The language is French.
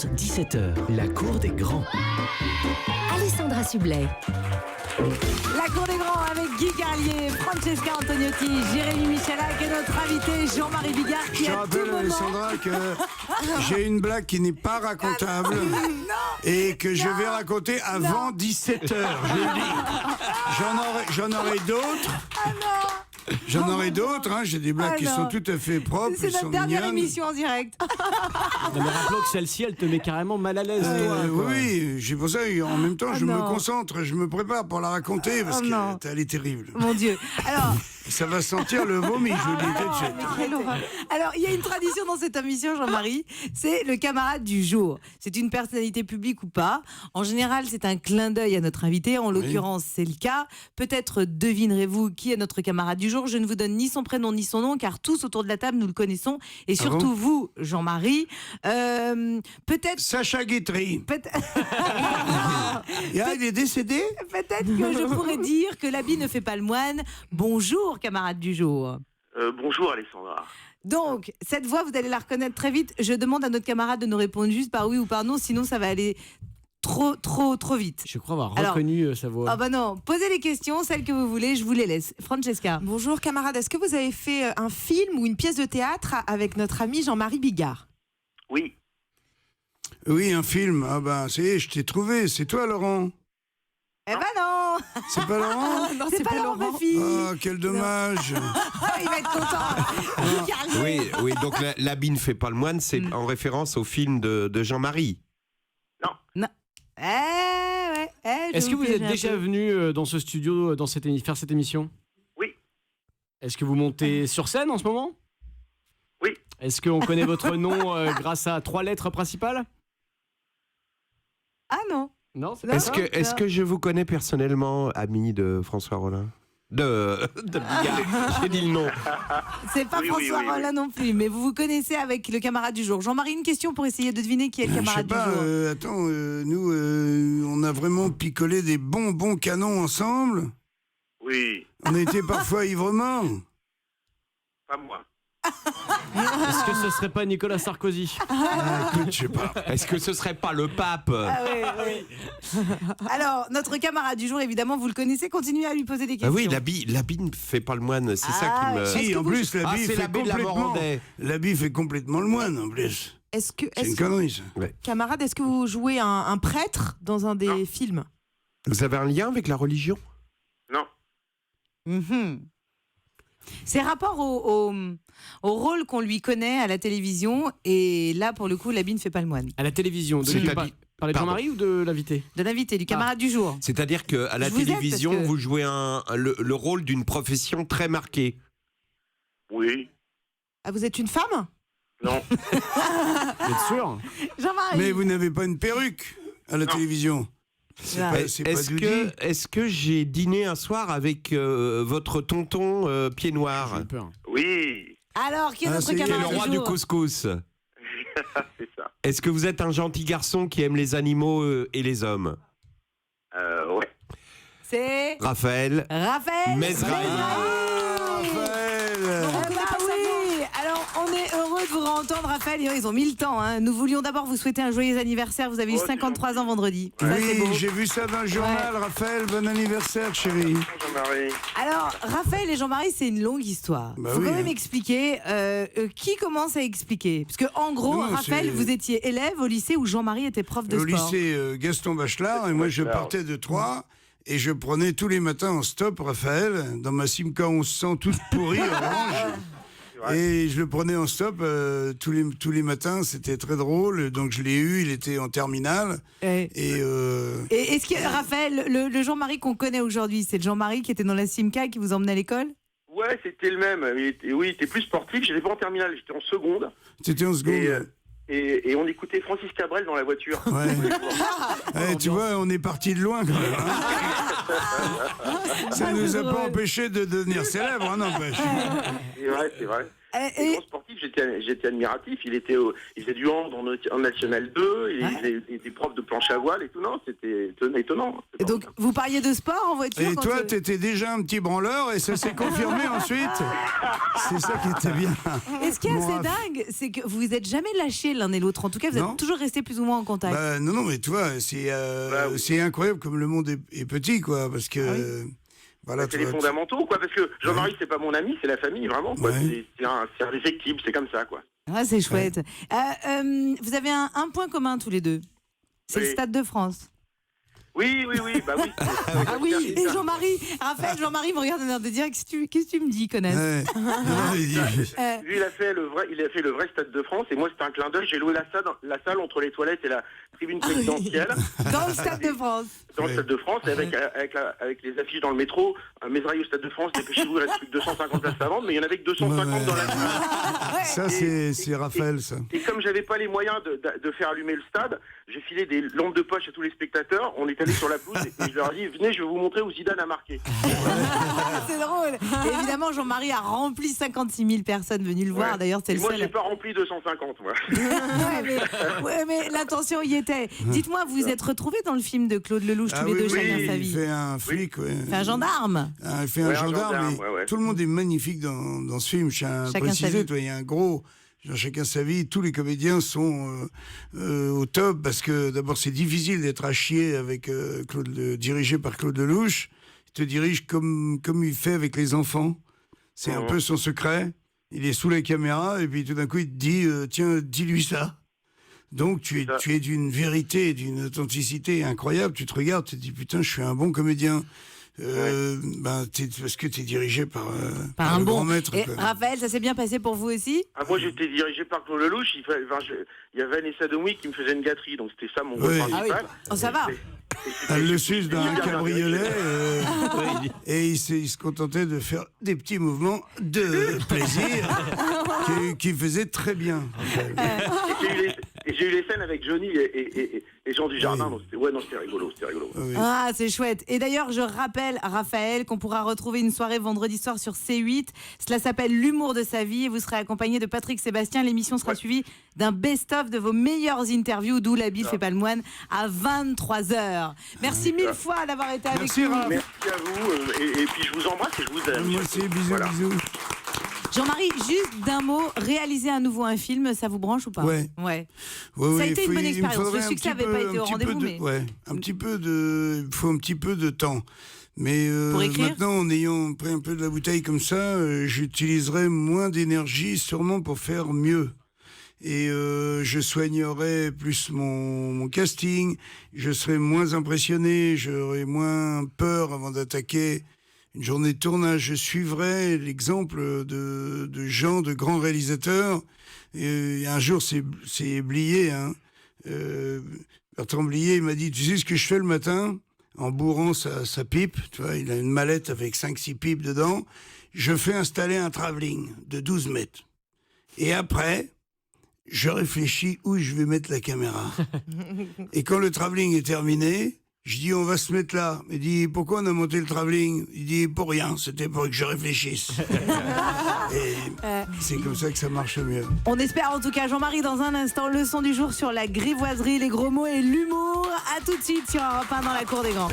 13h30, 17h, la cour des grands. Alessandra Sublet. La cour des grands avec Guy Carlier, Francesca Antoniotti, Jérémy Michalak et notre invité Jean-Marie Bigard qui Je te à tout rappelle, moment... Alessandra, que j'ai une blague qui n'est pas racontable et que je vais raconter avant 17h. Je le dis. J'en aurai d'autres. J'en aurai d'autres, hein. J'ai des blagues qui sont tout à fait propres. C'est notre dernière émission en direct. Non, mais rappelons que celle-ci, elle te met carrément mal à l'aise, toi. Quoi. Oui, c'est pour ça qu'en même temps, je me concentre, je me prépare pour la raconter parce qu'elle est terrible. Mon Dieu. Alors, ça va sentir le vomi, je vous le dis tout de suite. Alors, il y a une tradition dans cette émission, Jean-Marie, c'est le camarade du jour. C'est une personnalité publique ou pas. En général, c'est un clin d'œil à notre invité. En l'occurrence, c'est le cas. Peut-être devinerez-vous qui est notre camarade du jour. Je ne vous donne ni son prénom ni son nom, car tous autour de la table, nous le connaissons. Et surtout vous, Jean-Marie. Peut-être... Sacha Guitry. Il est décédé ? Peut-être que je pourrais dire que l'habit ne fait pas le moine. Bonjour, camarade du jour. Bonjour Alessandra. Donc, cette voix, vous allez la reconnaître très vite. Je demande à notre camarade de nous répondre juste par oui ou par non, sinon ça va aller trop vite. Je crois avoir reconnu sa voix. Ah bah non, posez les questions, celles que vous voulez, je vous les laisse. Francesca. Bonjour camarade, est-ce que vous avez fait un film ou une pièce de théâtre avec notre ami Jean-Marie Bigard ? Oui. Oui, un film. Ah ben, ça y est, je t'ai trouvé. C'est toi, Laurent ? Eh ben non. C'est pas Laurent ? Non, C'est pas Laurent, ma fille. Oh, quel dommage. Il va être content. Oui, donc l'habit ne fait pas le moine, c'est en référence au film de Jean-Marie. Non. Est-ce que vous êtes déjà venu dans ce studio faire cette émission ? Oui. Est-ce que vous montez sur scène en ce moment ? Oui. Est-ce qu'on connaît votre nom grâce à 3 lettres principales ? Ah non. Non, c'est Est-ce que je vous connais personnellement, ami de François Rollin ? De Bigard. J'ai dit le nom. C'est pas François Rollin non plus, mais vous vous connaissez avec le camarade du jour. Jean-Marie, une question pour essayer de deviner qui est le camarade du jour. Attends, nous, on a vraiment picolé des bons canons ensemble. Oui. On a été parfois ivre-mort. Pas moi. Est-ce que ce serait pas Nicolas Sarkozy ? Écoute, je sais pas. Est-ce que ce serait pas le pape ? Ah oui. Alors, notre camarade du jour, évidemment, vous le connaissez, continuez à lui poser des questions. Oui, l'habit ne fait pas le moine, c'est ça qui me... Si, en plus, l'habit c'est fait l'habit de la complètement... Morandais. L'habit fait complètement le moine, en plus. C'est une connerie, ça. Ouais. Camarade, est-ce que vous jouez un prêtre dans un des films ? Vous avez un lien avec la religion ? Non. C'est rapport au rôle qu'on lui connaît à la télévision, et là, pour le coup, l'habit ne fait pas le moine. À la télévision. Parler de Jean-Marie ou de l'invité ? De l'invité, du camarade du jour. C'est-à-dire qu'à la Je vous aide télévision, parce que- vous jouez le rôle d'une profession très marquée. Oui. Ah, vous êtes une femme ? Non. Vous êtes sûr ? Jean-Marie. Mais vous n'avez pas une perruque à la télévision. C'est pas Doudi. Est-ce que j'ai dîné un soir avec votre tonton pied noir ? J'ai peur. Oui. Alors, qui est notre c'est Qui est camarade le roi du du jour couscous. C'est ça. Est-ce que vous êtes un gentil garçon qui aime les animaux et les hommes ? Ouais. C'est Raphaël Raphaël. Raphaël. Bah oui. Alors, on est heureux de vous entendre, Raphaël. Ils ont mis le temps. Hein. Nous voulions d'abord vous souhaiter un joyeux anniversaire. Vous avez eu 53 ans vendredi. Ça, c'est beau. Oui, j'ai vu ça dans le journal. Raphaël, bon anniversaire, chérie. Jean-Marie. Alors, Raphaël et Jean-Marie, c'est une longue histoire. Bah Faut oui, quand même hein. expliquer. Qui commence à expliquer ? Parce que, en gros, Non, Raphaël, c'est- vous étiez élève au lycée où Jean-Marie était prof de Au sport. lycée Gaston Bachelard, et moi je partais de Troyes, et je prenais tous les matins en stop Raphaël, dans ma Simca 1100 toute pourrie, orange. Et je le prenais en stop tous les matins, c'était très drôle. Donc je l'ai eu, il était en terminale. Et est-ce que, Raphaël, le Jean-Marie qu'on connaît aujourd'hui, c'est le Jean-Marie qui était dans la Simca qui vous emmenait à l'école ? Ouais, c'était le même. Il était plus sportif. J'étais pas en terminale, j'étais en seconde. C'était en seconde. Et on écoutait Francis Cabrel dans la voiture. Ouais. Tu vois, on est parti de loin quand même. Hein. Ça nous a pas empêché de devenir célèbres, n'empêche. C'est vrai. Et- Grand sportif, j'étais admiratif. Il faisait du hand en National 2, il était prof de planche à voile et tout. Non, c'était étonnant. Et donc, vous parliez de sport en voiture Et toi, t'étais déjà un petit branleur et ça s'est confirmé ensuite. C'est ça qui était bien. Et ce qui est assez dingue, c'est que vous vous êtes jamais lâchés l'un et l'autre. En tout cas, vous êtes toujours restés plus ou moins en contact. Bah, non, mais tu vois, c'est incroyable comme le monde est petit, quoi, parce que... Voilà, c'est les fondamentaux, quoi, parce que Jean-Marie, c'est pas mon ami, c'est la famille, vraiment, quoi. Ouais. C'est indéfectible, c'est comme ça, quoi. Ah, c'est chouette. Vous avez un point commun tous les deux. C'est le Stade de France. Oui, bah oui. Ah oui, et Jean-Marie me regarde en l'air de dire qu'est-ce que tu me dis, connasse. Lui, il a fait le vrai Stade de France, et moi, c'était un clin d'œil. J'ai loué la salle entre les toilettes et la tribune présidentielle. Dans le Stade de France. Dans le Stade de France, et avec les affiches dans le métro, Mézraille au Stade de France, dépêchez-vous, il reste plus que 250 places à vendre, mais il y en avait que 250 dans la salle. Ça, c'est Raphaël, ça. Et comme j'avais pas les moyens de faire allumer le stade, j'ai filé des lampes de poche à tous les spectateurs. On est allé sur la pelouse et je leur ai dit, venez, je vais vous montrer où Zidane a marqué. C'est drôle. Et évidemment, Jean-Marie a rempli 56 000 personnes venues le voir. D'ailleurs, c'est le seul. Moi, j'ai pas rempli 250, moi. mais l'intention y était. Dites-moi, vous vous êtes retrouvés dans le film de Claude Lelouch, tous les deux, chacun sa vie. Il fait un flic, Il fait un gendarme. Il fait un gendarme. Tout le monde est magnifique dans ce film. Je tiens à préciser, il y a un gros... Chacun sa vie, tous les comédiens sont au top parce que d'abord c'est difficile d'être à chier avec dirigé par Claude Lelouch. Il te dirige comme il fait avec les enfants. C'est un peu son secret. Il est sous la caméra et puis tout d'un coup il te dit tiens, dis-lui ça. Donc tu es d'une vérité et d'une authenticité incroyable. Tu te regardes, tu te dis putain, je suis un bon comédien. Parce que tu es dirigé par un le bon grand maître. Et Raphaël, ça s'est bien passé pour vous aussi? Moi, j'étais dirigé par Claude Lelouch. Il y avait Vanessa Demouy qui me faisait une gâterie, donc c'était ça mon rôle principal. Oh, ça va. Elle le suce d'un cabriolet et il se contentait de faire des petits mouvements de plaisir qui faisaient très bien. Et j'ai eu les scènes avec Johnny et Jean Dujardin, donc c'était rigolo. Oui. Ah, c'est chouette. Et d'ailleurs, je rappelle à Raphaël qu'on pourra retrouver une soirée vendredi soir sur C8. Cela s'appelle L'humour de sa vie et vous serez accompagné de Patrick Sébastien. L'émission sera suivie d'un best-of de vos meilleures interviews, d'où la bille fait pas le moine, à 23h. Merci mille fois d'avoir été avec nous. Merci à vous. Et puis je vous embrasse et je vous aime. Moi aussi, bisous. Jean-Marie, juste d'un mot, réaliser à nouveau un film, ça vous branche ou pas? Ouais. Ça a été une bonne expérience. Le succès n'avait pas été au rendez-vous, mais... il faut un petit peu de temps. Mais maintenant, en ayant pris un peu de la bouteille comme ça, j'utiliserai moins d'énergie sûrement pour faire mieux. Et je soignerai plus mon casting, je serai moins impressionné, j'aurai moins peur avant d'attaquer une journée de tournage. Je suivrai l'exemple de gens, de grands réalisateurs. Et un jour, c'est Blier. Bertrand Blier, il m'a dit, tu sais ce que je fais le matin en bourrant sa pipe, tu vois, il a une mallette avec 5-6 pipes dedans. Je fais installer un travelling de 12 mètres. Et après, je réfléchis où je vais mettre la caméra. Et quand le travelling est terminé, je dis, on va se mettre là. Il dit, pourquoi on a monté le travelling? Il dit, pour rien, c'était pour que je réfléchisse. Et c'est comme ça que ça marche mieux. On espère en tout cas, Jean-Marie, dans un instant, le son du jour sur la grivoiserie, les gros mots et l'humour. À tout de suite sur Europe 1 dans la cour des grands.